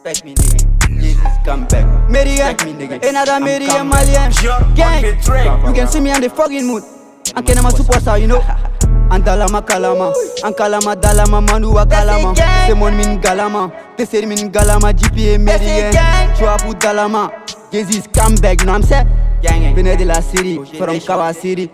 respect me, nigga. Jesus, come back. Respect me, nigga. Another Mary Malian gang. You can see me on the fucking mood. I'm kind of a superstar, you know. Andalama kalama, ankalama dalama manuwa kalama. Semon min galama, teser min galama. GPA Mary Chouapou dalama. Jesus, come back, you know what I'm saying? Gang. Venez de la Syrie, from Kawa City.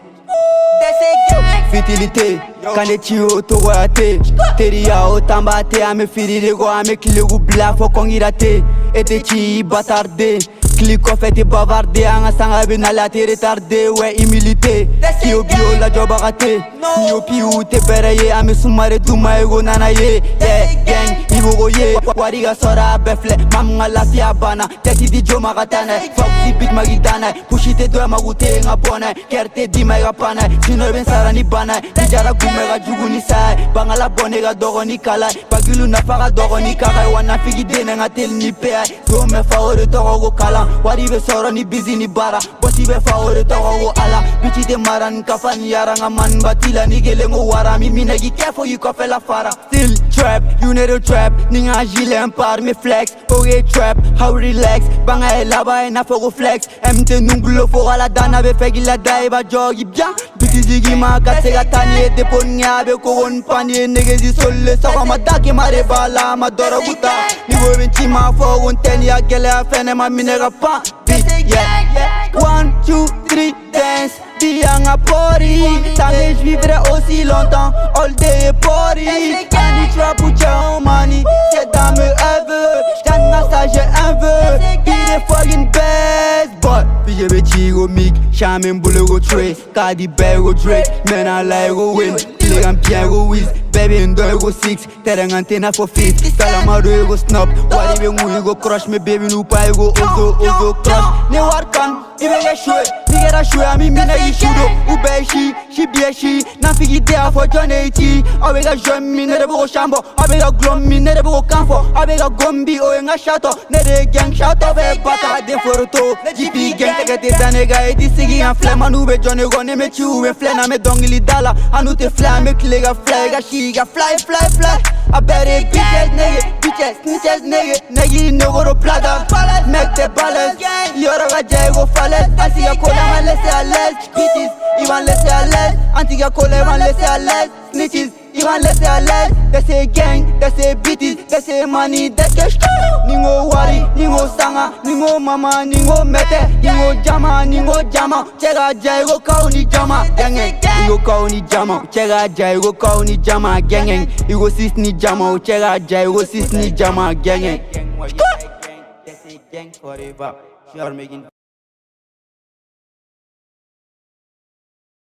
Fitilité, kaneti o togoate. Teria o tambate, ame firirego, ame kilegu bla fo kongirate. Ete chi batarde, clico fait bavarder, anga sanga benala te retardé, ouais humilité. Kio bio la job raté, miopi ou te beraye, ame sumare duma ego nanaye. Yeah, gang, ivogo ye, wariga sora befle, mamma la fiabana, teti di jo magatana, fuck di bit magitana, pushite do magute nga bona, kerte di mega pana, sino ben sarani bana, dijara kumega juguni sai, bangala bonega dogoni kala, bagilu na faga dogoni kala, wana figi dene nga tel ni pe, so me favore togo kala, wari be soro ni busy ni bara, bosi be favore togo ala, bichi de maran kafani yaranga man batila ni gelengo wara, mi minegi careful you kofe la fara. Still trap, you need a trap, ninga gilet par me flex, oge trap, how relax, banga elaba na fogo flex, MT nunglo fo ala dana be fegi la daiba jogi bien, biti zigi ma katega tani de ponya be ko won pani negezi solle sa ma dake mare bala ma doro buta, ni wo venti ma fo won ten ya gele afene ma minega pa, yeah, 1, 2, 3 dance. Dianga pori, jamais je vivrai aussi longtemps. All day pori, Annie Chouapou ciao money. C'est dans mes rêves, j't'en as ça j'ai un vœu. Be the fucking best boy. Puis je vais tirer au mic, jamais m'boule go tray. Cardi B go Drake, men I like go win. Les rampiens go whiz, baby in go 6. Tereng antena for 5, calamaro go snap. Wari be ngou go crush, me baby nou pa go ozo crush. Ne warkan, ibe ge shwe. Nigera shwe ami mina ishudo. Ubeshi, she bieshi. Na figi dea for Johnny. Abega jom mi nere bugo shambo. Abega glom mi nere bugo kanfo. Abega gombi o enga shato. Nere gang shato be bata de foroto. GP gang tegete danega eti sigi en flemme. Anu be Johnny go ne me chu me flena me dongili dala. Anu te flame klega flega shiga fly. I better bitches nigga, bitches, snitches nigga. Nigga no go to plata. Make the balance. Yoro ga jago fales. Antiga cola man laisse à l'aise. Bitches, ils vont laisser à l'aise. Antiga cola ils vont laisser à l'aise. Snitches, ils vont laisser à l'aise. They say gang, they say bitches, they say money, they cash. Ningo wari, ningo sanga, ningo mama, ningo mete, ningo jama. Chega jago kauni jama, gang. Igo kauni jama, chega jago kauni jama, gang. Igo sis ni jama, chega jago sis ni jama, gang. They say gang forever. Sure making